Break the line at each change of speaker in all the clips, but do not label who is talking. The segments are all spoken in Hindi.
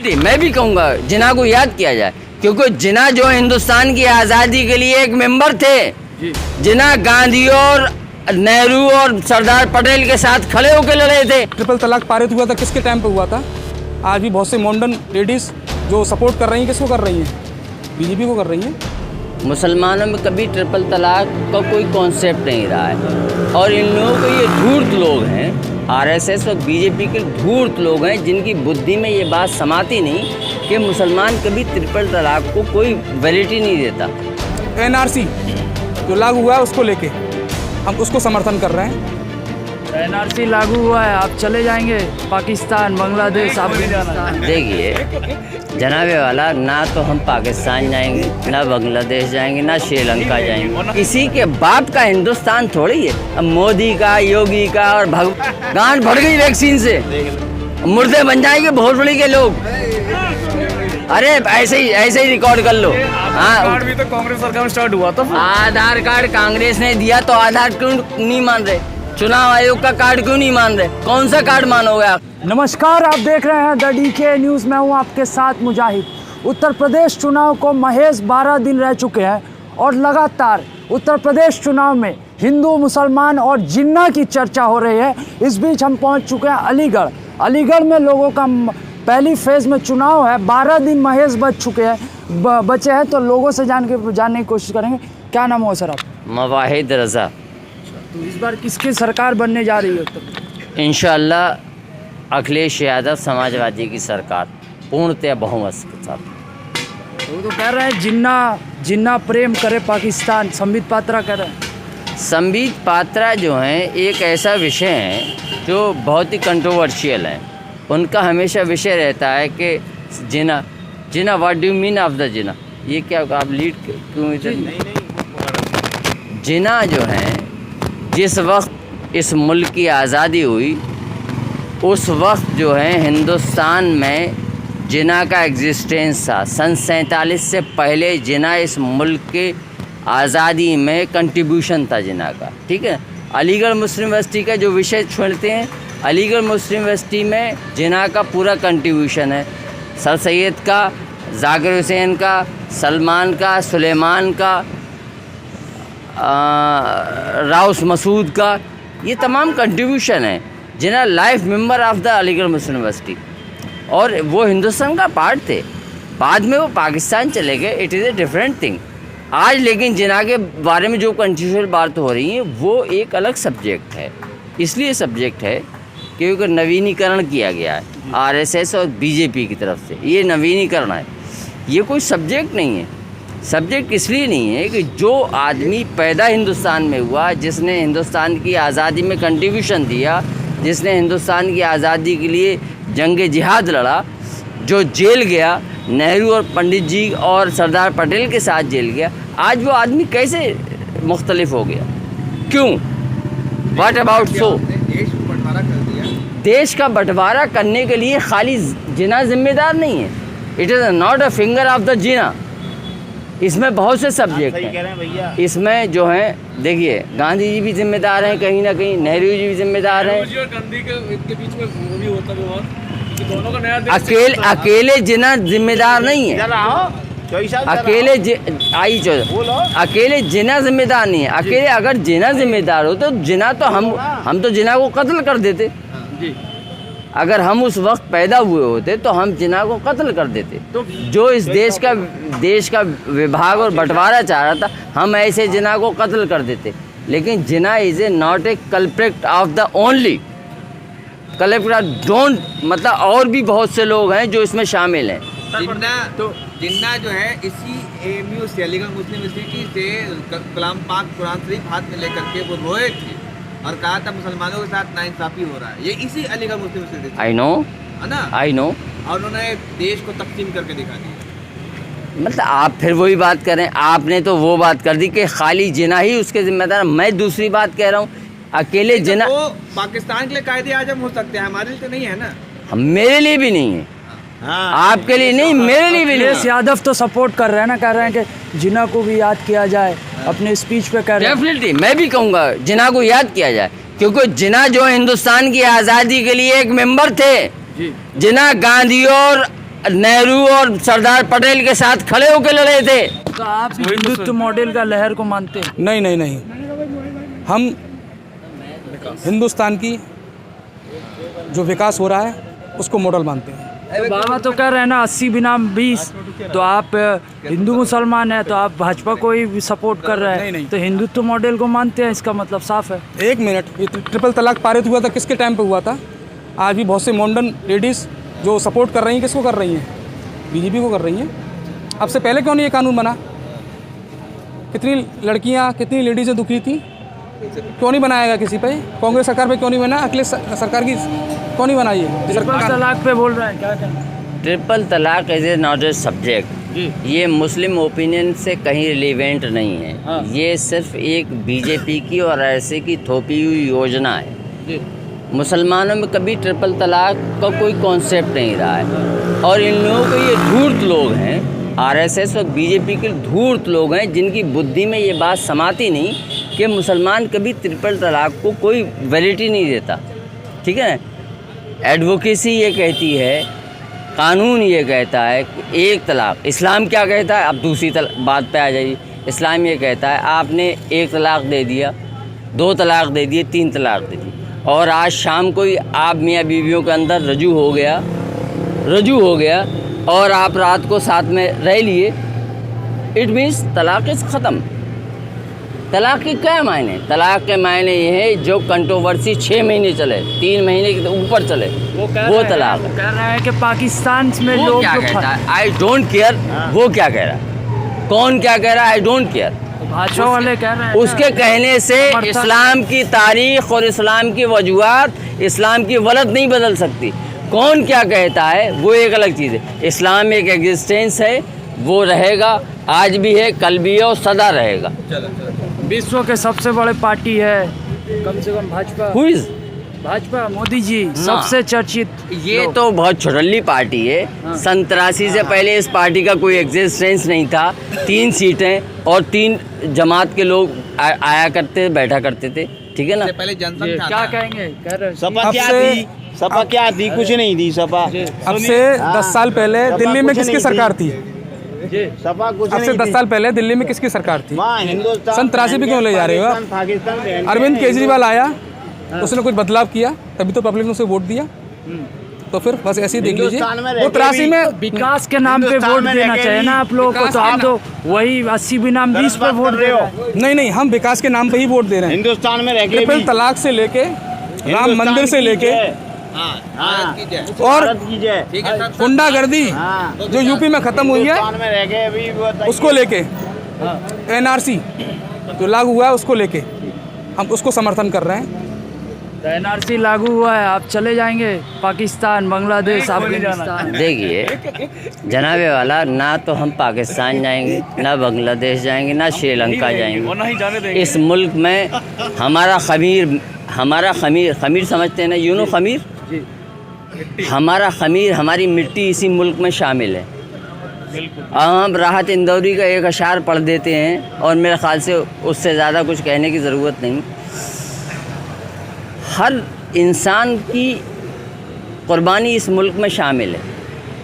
मैं भी कहूँगा जिन्ना को याद किया जाए, क्योंकि जिन्ना जो हिंदुस्तान की आज़ादी के लिए एक मेंबर थे, जिन्ना गांधी और नेहरू और सरदार पटेल के साथ खड़े होकर लड़े थे।
ट्रिपल तलाक पारित हुआ था, किसके टाइम पे हुआ था? आज भी बहुत से मॉडर्न लेडीज जो सपोर्ट कर रही हैं, किसको कर रही हैं? बीजेपी को कर रही हैं।
मुसलमानों में कभी ट्रिपल तलाक का कोई कॉन्सेप्ट नहीं रहा है, और इन लोगों को ये धूर्त लोग हैं, आरएसएस और बीजेपी के धूर्त लोग हैं, जिनकी बुद्धि में ये बात समाती नहीं कि मुसलमान कभी ट्रिपल तलाक को कोई वैलिडिटी नहीं देता।
एनआरसी जो लागू हुआ है उसको लेके हम उसको समर्थन कर रहे हैं।
एनआरसी लागू हुआ है, आप चले जाएंगे पाकिस्तान, बांग्लादेश, अफगानिस्तान।
देखिए जनाबे वाला, ना तो हम पाकिस्तान जाएंगे, ना बांग्लादेश जाएंगे, ना श्रीलंका जाएंगे। किसी के बाप का हिंदुस्तान थोड़ी है। अब मोदी का, योगी का और गांठ भर गई वैक्सीन से, मुर्दे बन जाएंगे भोसड़ी के लोग। अरे ऐसे ही रिकॉर्ड कर लो। हाँ,
भी तो कांग्रेस सरकार में स्टार्ट हुआ था।
आधार कार्ड कांग्रेस ने दिया तो आधार क्यों नहीं मान रहे? चुनाव आयोग का कार्ड क्यों नहीं मान रहे? कौन सा कार्ड मानोगे आप?
नमस्कार, आप देख रहे हैं द डीके न्यूज़। मैं हूं आपके साथ मुजाहिद। उत्तर प्रदेश चुनाव को महज 12 दिन रह चुके हैं और लगातार उत्तर प्रदेश चुनाव में हिंदू, मुसलमान और जिन्ना की चर्चा हो रही है। इस बीच हम पहुंच चुके हैं अलीगढ़। अलीगढ़ में लोगों का पहली फेज़ में चुनाव है। 12 दिन महज बचे हैं, तो लोगों से जानने की कोशिश करेंगे। क्या नाम हो सर आप?
मवाहिद रज़ा।
तो इस बार किसकी सरकार बनने जा रही है?
इंशाअल्लाह अखिलेश यादव समाजवादी की सरकार पूर्णतः बहुमत के साथ।
वो तो कह रहे हैं जिन्ना प्रेम करे पाकिस्तान। संबित पात्रा कह रहे हैं।
संबित पात्रा जो हैं एक ऐसा विषय है जो बहुत ही कंट्रोवर्शियल है। उनका हमेशा विषय रहता है कि Jinnah what do you mean of the Jinnah. ये क्या आप लीड क्यों इधर? जिना जो है, जिस वक्त इस मुल्क की आज़ादी हुई उस वक्त जो है हिंदुस्तान में जिना का एग्जिस्टेंस था। सन 47 से पहले जिना इस मुल्क के आज़ादी में कंट्रीब्यूशन था जिना का। ठीक है, अलीगढ़ मुस्लिम यूनिवर्सिटी का जो विषय छोड़ते हैं, अलीगढ़ मुस्लिम यूनिवर्सिटी में जिना का पूरा कंट्रीब्यूशन है। सर सैयद का, जाकिर हुसैन का, सलमान का, सुलेमान का, राउस मसूद का, ये तमाम कंट्रीब्यूशन है। Jinnah life member of the Aligarh Muslim university, और वो हिंदुस्तान का पार्ट थे। बाद में वो पाकिस्तान चले गए, it is a different thing. आज लेकिन जिना के बारे में जो कंट्रीब्यूशनल बात हो रही है वो एक अलग सब्जेक्ट है। इसलिए सब्जेक्ट है क्योंकि नवीनीकरण किया गया है आरएसएस और बीजेपी की तरफ से। ये नवीनीकरण है, ये कोई सब्जेक्ट नहीं है। सब्जेक्ट इसलिए नहीं है कि जो आदमी पैदा हिंदुस्तान में हुआ, जिसने हिंदुस्तान की आज़ादी में कंट्रीब्यूशन दिया, जिसने हिंदुस्तान की आज़ादी के लिए जंग जिहाद लड़ा, जो जेल गया, नेहरू और पंडित जी और सरदार पटेल के साथ जेल गया, आज वो आदमी कैसे मुख्तलिफ हो गया? क्यों? What about so? देश का बंटवारा करने के लिए खाली जिना जिम्मेदार नहीं है। It is not a finger of the Jinnah. इसमें बहुत से सब्जेक्ट हैं। इसमें जो है, देखिए, गांधी जी भी जिम्मेदार हैं कहीं ना कहीं, नेहरू जी भी जिम्मेदार हैं। अकेले जिना जिम्मेदार नहीं है। अकेले जिना जिम्मेदार नहीं है। अकेले अगर जिना जिम्मेदार हो तो जिना तो हम तो जिना को कत्ल कर देते। अगर हम उस वक्त पैदा हुए होते तो हम जिना को कत्ल कर देते। तो जो इस देश का विभाग और बंटवारा चाह रहा था, हम ऐसे जिना को कत्ल कर देते। लेकिन Jinnah is a not a culprit of the only culprit. Don't मतलब और भी बहुत से लोग हैं जो इसमें शामिल हैं।
जिन्ना जो है इसी एएमयू से, अलीगढ़ मुस्लिम यूनिवर्सिटी से कलाम पाक कुरान शरीफ हाथ में लेकर के वो रोए थे और कहा था मुसलमानों के साथ नाइंसाफ़ी हो रहा है। ये इसी Aligarh Muslim university.
I know,
है ना?
I know.
और उन्होंने देश को तकसीम करके दिखा दिया।
मतलब आप फिर वही बात करें, आपने तो वो बात कर दी कि खाली जिना ही उसके जिम्मेदार। मैं दूसरी बात कह रहा हूँ, अकेले जिना
वो पाकिस्तान के लिए कायदे आजम हो सकते हैं, हमारे लिए तो नहीं है ना।
मेरे लिए भी नहीं है। आपके लिए नहीं, मेरे लिए भी नहीं।
अखिलेश यादव तो सपोर्ट कर रहे हैं ना, कह रहे हैं कि जिन्ना को भी याद किया जाए। अपने स्पीच पे कह रहे हैं।
डेफिनेटली मैं भी कहूँगा जिन्ना को याद किया जाए, क्योंकि जिन्ना जो हिंदुस्तान की आज़ादी के लिए एक मेंबर थे। जिन्ना गांधी और नेहरू और सरदार पटेल के साथ खड़े होकर लड़े थे।
तो आप हिंदुत्व मॉडल का लहर को मानते हैं?
नहीं नहीं नहीं, हम हिंदुस्तान की जो विकास हो रहा है उसको मॉडल मानते हैं।
तो बाबा तो कह रहे हैं ना 80 बनाम 20, तो आप हिंदू मुसलमान हैं तो आप भाजपा को ही सपोर्ट कर रहे हैं।
नहीं।
तो हिंदुत्व मॉडल को मानते हैं, इसका मतलब साफ है।
एक मिनट, ये ट्रिपल तलाक पारित हुआ था किसके टाइम पे हुआ था? आज भी बहुत से मॉडर्न लेडीज़ जो सपोर्ट कर रही हैं, किसको कर रही हैं? बीजेपी को कर रही हैं। अब से पहले क्यों नहीं ये कानून बना? कितनी लड़कियां, कितनी लेडीज़ें दुखी थी, क्यों नहीं बनाएगा किसी पे? कांग्रेस सरकार पे क्यों नहीं बना? अखिलेश सरकार की क्यों नहीं बनाई है?
ट्रिपल तलाक पे बोल रहे हैं, क्या कहना?
ट्रिपल तलाक is a not a subject. ये मुस्लिम ओपिनियन से कहीं रिलेवेंट नहीं है।
हाँ।
ये सिर्फ एक बीजेपी की और ऐसे की थोपी हुई योजना है।
जी।
मुसलमानों में कभी ट्रिपल तलाक का कोई कॉन्सेप्ट नहीं रहा है, और इन लोगों को ये धूर्त लोग हैं, आरएसएस और बीजेपी के धूर्त लोग हैं जिनकी बुद्धि में ये बात समाती नहीं कि मुसलमान कभी ट्रिपल तलाक को कोई वैलिडिटी नहीं देता। ठीक है, एडवोकेसी ये कहती है, कानून ये कहता है कि एक तलाक। इस्लाम क्या कहता है? अब दूसरी बात पे आ जाइए। इस्लाम ये कहता है आपने एक तलाक दे दिया, 2 तलाक दे दिए, 3 तलाक दे दी, और आज शाम को ही आप मियाँ बीवियों के अंदर रजू हो गया और आप रात को साथ में रह लिए, इट मीन्स तलाक इस ख़त्म। तलाक के क्या मायने? तलाक के मायने ये है जो कंट्रोवर्सी 6 महीने चले, 3 महीने के ऊपर चले, वो तलाक है।
कह रहे हैं कि पाकिस्तान में
वो
लोग
क्या
जो
कहता है? I don't care. वो क्या कह रहा है? कौन क्या कह रहा है? I don't care.
भाजपा वाले कह रहे हैं
उसके कहने से इस्लाम की तारीख और इस्लाम की वजूहात, इस्लाम की वलद नहीं बदल सकती। कौन क्या कहता है वो एक अलग चीज़ है। इस्लाम एक एग्जिस्टेंस है, वो रहेगा, आज भी है, कल भी है और सदा रहेगा।
विश्व के सबसे बड़े पार्टी है कम से कम भाजपा।
हु इज
भाजपा, मोदी जी सबसे चर्चित।
ये
लोग।
तो बहुत छोटली पार्टी है।
हाँ।
87 से पहले इस पार्टी का कोई एग्जिस्टेंस नहीं था। 3 सीटें और 3 जमात के लोग आया करते, बैठा करते थे। ठीक है ना?
इससे पहले जनसंघ था।
क्या कहेंगे? कह रहे हैं
सपा क्या
अब से-
थी? सपा क्या थी? कुछ नहीं थी सपा।
अब से 10 साल पहले
सपा
दिल्ली में
कुछ
किसकी
नहीं
सरकार
थी।
थी?
सपा कुछ
अब से
नहीं
10
थी।
साल पहले दिल्ली में किसकी सरकार थी?
वहाँ हिंदुस्तान
सन 83 पे क्यों ले जा रहे हो आप?
पाकिस्तान
अरविंद केजरीवाल आया, उसने कुछ बदलाव किया, तभी तो पब्लिक ने उसे वोट दिया। तो फिर बस ऐसे ही देख लीजिए।
हिंदुस्तान में
वो
रह के
83
भी-
में
विकास के नाम पे
हिंदुस्तान
वोट
में
देना
रह के
चाहिए
भी
ना आप लोगों को।
विकास
तो
के
आप तो वही 80 बनाम 20 पे वोट दे रहे हो।
नहीं नहीं, हम विकास के नाम पे ही वोट दे रहे हैं।
हिंदुस्तान में रह के
ट्रिपल
भी
तलाक से लेके राम मंदिर से लेके
हाँ, भारत की जय।
और
भारत की जय।
ठीक है सर।
गुंडागर्दी
हाँ।
जो यूपी में खत्म हुई है,
हिंदुस्तान में रह के भी बताइए।
उसको लेके एनआरसी जो लागू हुआ है उसको लेके हम उसको समर्थन कर रहे हैं।
एनआरसी लागू हुआ है, आप चले जाएंगे पाकिस्तान, बांग्लादेश, अफगानिस्तान।
देखिए जनाबे वाला, ना तो हम पाकिस्तान जाएंगे, ना बांग्लादेश जाएंगे, ना श्रीलंका जाएंगे। इस मुल्क में हमारा खमीर समझते हैं ना, यूनो खमीर, हमारा खमीर, हमारी मिट्टी इसी मुल्क में शामिल है। हम राहत इंदौरी का एक अशार पढ़ देते हैं और मेरे ख़्याल से उससे ज़्यादा कुछ कहने की ज़रूरत नहीं। हर इंसान की कुर्बानी इस मुल्क में शामिल है।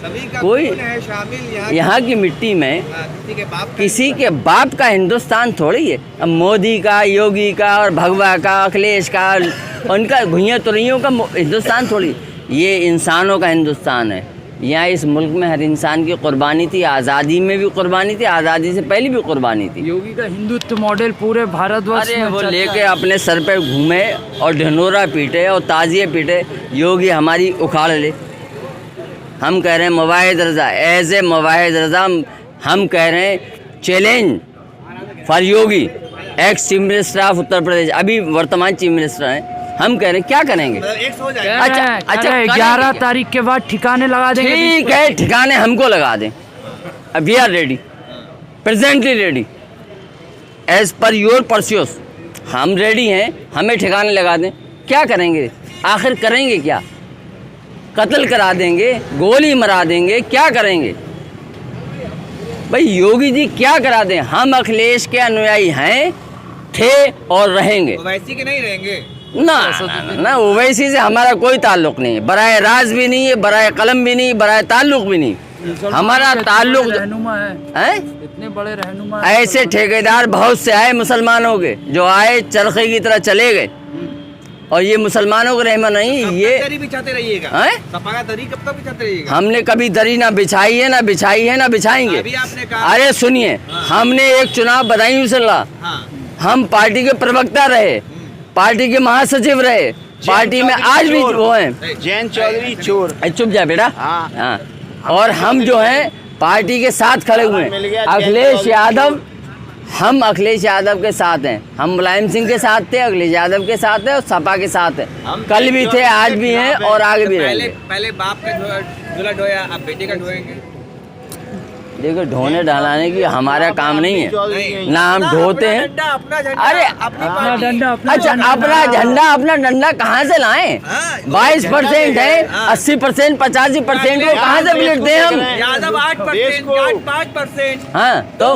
सभी का
कोई
खून है शामिल
यहाँ की मिट्टी में।
किसी के बाप का
किसी के बाप का हिंदुस्तान थोड़ी है। अब मोदी का, योगी का और भगवा का, अखिलेश का, उनका भुइयाँ तुरैयों का हिंदुस्तान थोड़ी। ये इंसानों का हिंदुस्तान है। यहाँ इस मुल्क में हर इंसान की कुर्बानी थी। आज़ादी में भी कुर्बानी थी, आज़ादी से पहले भी कुर्बानी थी।
योगी का हिंदुत्व मॉडल पूरे भारतवर्ष
अरे
में
वो
चर्चा
लेके
है।
अपने सर पे घूमे और ढिंढोरा पीटे और ताजिए पीटे, योगी हमारी उखाड़ ले। हम कह रहे हैं मुवाहिद रज़ा, एज ए मुवाहिद रज़ा हम कह रहे हैं challenge for Yogi, ex chief minister of Uttar Pradesh, अभी वर्तमान चीफ मिनिस्टर हैं। हम कह रहे हैं क्या करेंगे?
मतलब 100 हो जाए।
कह रहे हैं,
अच्छा,
कह रहे हैं,
करेंगे
11
क्या?
तारीख के बाद ठिकाने लगा देंगे।
ठीक है, ठिकाने हमको लगा दें। अब we are ready, presently ready, as per your pursues. हम रेडी हैं, हमें ठिकाने लगा दें। क्या करेंगे? आखिर करेंगे क्या? कत्ल करा देंगे, गोली मरा देंगे, क्या करेंगे? भाई योगी जी क्या करा दें? हम अखिलेश के अनुयायी हैं, थे और रहेंगे।
वैसी के नहीं रहेंगे।
ना ना ना ओवैसी से हमारा कोई ताल्लुक नहीं है, बराए राज भी नहीं है, बराए कलम भी नहीं, बराए ताल्लुक भी नहीं। हमारा ताल्लुक
रहनुमा है,
है
इतने बड़े रहनुमा हैं।
ऐसे ठेकेदार बहुत से आए मुसलमानों के, जो आए चरखे की तरह चले गए, और ये मुसलमानों का रहमा नहीं ये।
दरी बिछाते रहिएगा,
हैं?
सपा का दरी कब तक बिछाते रहिएगा?
हमने कभी दरी ना बिछाई है, ना बिछाई है, ना बिछाएंगे।
अभी आपने कहा।
अरे सुनिए, हमने एक चुनाव बधाई सल्ला,
हाँ,
हम पार्टी के प्रवक्ता रहे, पार्टी के महासचिव रहे, पार्टी में आज भी वो हैं।
जैन चौधरी चोर।
चुप जा बेटा।
हाँ।
हाँ, और हम जो हैं पार्टी के साथ खड़े हुए
मिल
हैं।
गया,
अखिलेश
चौधरी
यादव, हम अखिलेश यादव के साथ हैं, हम मुलायम सिंह के साथ थे, अखिलेश यादव के साथ हैं और सपा के साथ हैं। कल भी थे, आज भी हैं और आगे भी
पहले
रहेंगे।
पहले बाप का झोला ढोया, अब बेटे का ढोएंगे।
देखो, ढोने ढलाने की हमारा काम नहीं है, ना हम ढोते हैं।
अपना झंडा,
अरे
अपनी
अपना
पार्टी।
डंडा,
अच्छा, अपना डंडा कहाँ से लाएं?
हाँ,
22% है,
हाँ।
80%, 85% को कहाँ से प्लेट दें हम?
यादव 8%, जाट 5%।
हाँ, तो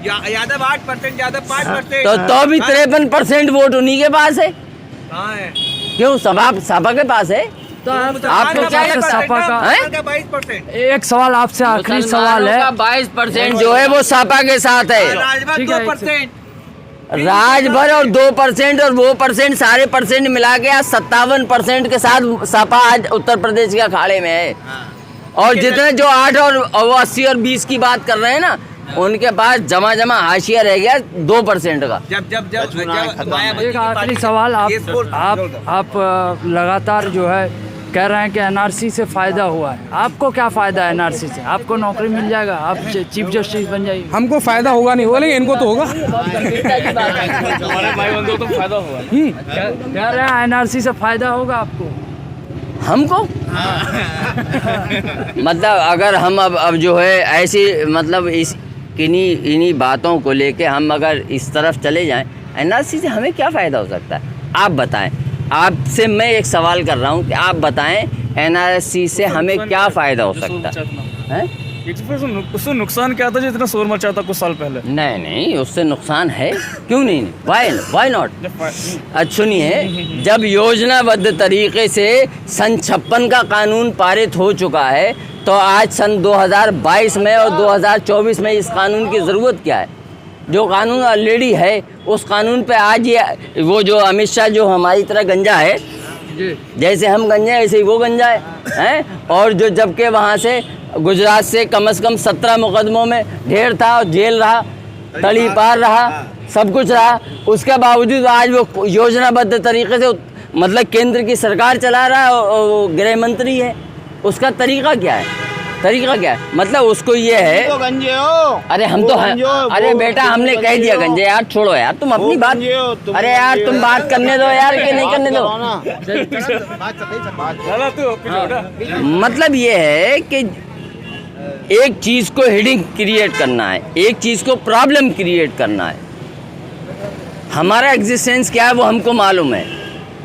यादव 8%, यादव 5%।
तो भी 53% वोट उन्हीं के पास है।
कहाँ है?
क्यों? सपा के पास है।
तो
आपको क्या
लगता है सपा का?
हैं?
22%।
एक सवाल आपसे, आखिरी सवाल है।
22% जो है वो सपा के साथ है।
राजभर
ठीक है,
2%।
राजभर और 2% और वो परसेंट, सारे परसेंट मिला के आज 57% के साथ सपा आज उत्तर प्रदेश के अखाड़े में है। और जितने जो 8 और 80 और 20 की बात कर रहे हैं ना, उनके पास जमा हाशिया रह गया 2% का।
जब
एक आखिरी सवाल, आप लगातार जो है कह रहे हैं कि एनआरसी से फायदा हुआ है। आपको क्या फायदा है एनआरसी से? आपको नौकरी मिल जाएगा, आप चीफ जस्टिस बन जाइए।
हमको फ़ायदा होगा नहीं होगा, लेकिन इनको तो होगा।
हमारे भाई बंधुओं को तो फायदा हुआ।
कह रहे हैं एनआरसी से फायदा होगा आपको।
हमको मतलब अगर हम अब जो है ऐसी मतलब इस इन्हीं बातों को लेके हम अगर इस तरफ चले जाएं, एनआरसी से हमें क्या फ़ायदा हो सकता है? आप बताएं। आपसे मैं एक सवाल कर रहा हूं कि आप बताएं एनआरसी से हमें क्या फ़ायदा हो सकता है?
उससे नुकसान क्या था जो इतना शोर मचा था कुछ साल पहले?
नहीं, उससे नुकसान है, क्यों नहीं? Why not? अच्छा सुनिए, जब योजनाबद्ध तरीके से सन 56 का कानून पारित हो चुका है, तो आज सन 2022 में और 2024 में इस कानून की ज़रूरत क्या है? जो कानून ऑलरेडी है, उस कानून पे आज ये वो जो अमित शाह जो हमारी तरह गंजा है, जैसे हम गंजा ऐसे ही वो गंजा है? और जो जबकि वहाँ से गुजरात से कम 17 मुकदमों में ढेर था और जेल रहा, तड़ी पार रहा, सब कुछ रहा, उसके बावजूद आज वो योजनाबद्ध तरीके से मतलब केंद्र की सरकार चला रहा है और गृह मंत्री है। उसका तरीका क्या है? मतलब उसको ये है,
तो गंजे हो।
अरे हम तो अरे बेटा हमने कह दिया गंजे यार, छोड़ो यार तुम अपनी बात। अरे यार तुम बात करने दो यार, कि नहीं करने दो। मतलब ये है कि एक चीज़ को हेडिंग क्रिएट करना है, एक चीज़ को प्रॉब्लम क्रिएट करना है। हमारा एग्जिस्टेंस क्या है वो हमको मालूम है,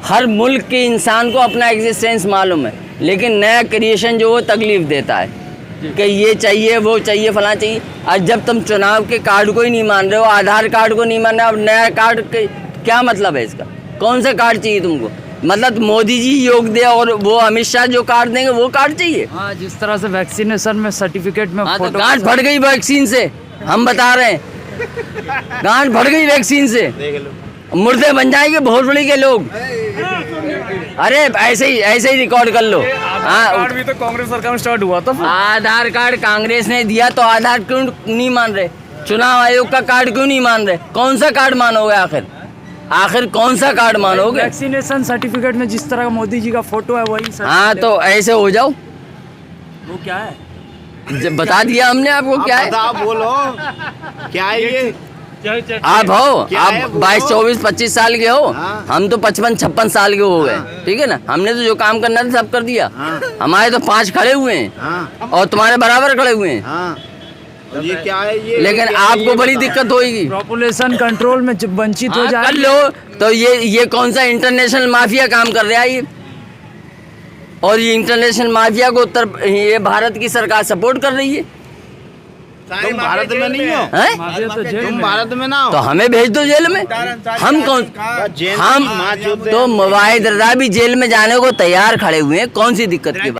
हर मुल्क के इंसान को अपना एग्जिस्टेंस मालूम है, लेकिन नया क्रिएशन जो वो तकलीफ देता है कि ये चाहिए, वो चाहिए, फलां चाहिए। आज जब तुम चुनाव के कार्ड को ही नहीं मान रहे हो, आधार कार्ड को नहीं मान रहे हो, अब नया कार्ड के क्या मतलब है इसका? कौन सा कार्ड चाहिए तुमको? मतलब मोदी जी योग दे और वो अमित शाह जो कार्ड देंगे वो कार्ड चाहिए?
हाँ, जिस तरह से वैक्सीनेशन में सर्टिफिकेट में
हाँ, तो
फोटो
गांठ फट गई वैक्सीन से, हम बता रहे हैं, गांठ फट गई वैक्सीन से, मुर्दे बन जाएंगे भोसड़ी के लोग। अरे ऐसे ही रिकॉर्ड कर लो। हाँ,
कार्ड भी तो कांग्रेस सरकार में स्टार्ट हुआ था।
आधार कार्ड कांग्रेस ने दिया तो आधार क्यों नहीं मान रहे? चुनाव आयोग का कार्ड क्यों नहीं मान रहे? कौन सा कार्ड मानोगे आखिर कौन सा कार्ड मानोगे?
वैक्सीनेशन सर्टिफिकेट में जिस तरह का मोदी जी का फोटो है वही।
हाँ, तो ऐसे हो जाओ।
वो क्या है?
जब बता दिया हमने आपको क्या है।
आप बोलो क्या है ये?
आप हो,
क्या
आप
है वो?
22, 24, 25 साल के हो।
हाँ।
हम तो 55, 56 साल के हो गए। ठीक है ना, हमने तो जो काम करना था सब कर दिया। हमारे तो 5 खड़े हुए हैं
हाँ।
और तुम्हारे बराबर खड़े हुए हैं।
हाँ, और ये क्या है ये?
लेकिन
क्या है
आपको
ये
बड़ी
बताओ।
दिक्कत होगी।
पॉपुलेशन कंट्रोल में जब वंचित हो
हाँ,
जाए
कर लो। तो ये कौन सा इंटरनेशनल माफिया काम कर रहा है ये? और ये इंटरनेशनल माफिया को ये भारत की सरकार सपोर्ट कर रही है।
तुम भारत में नहीं हो,
हैं?
तुम भारत में ना
तो
हो।
हमें भेज दो जेल में। हम कौन,
जेल
हम
में माँ चोद
तो मुवाहिद रजा भी जेल में जाने को तैयार खड़े हुए हैं, कौन सी दिक्कत की बात?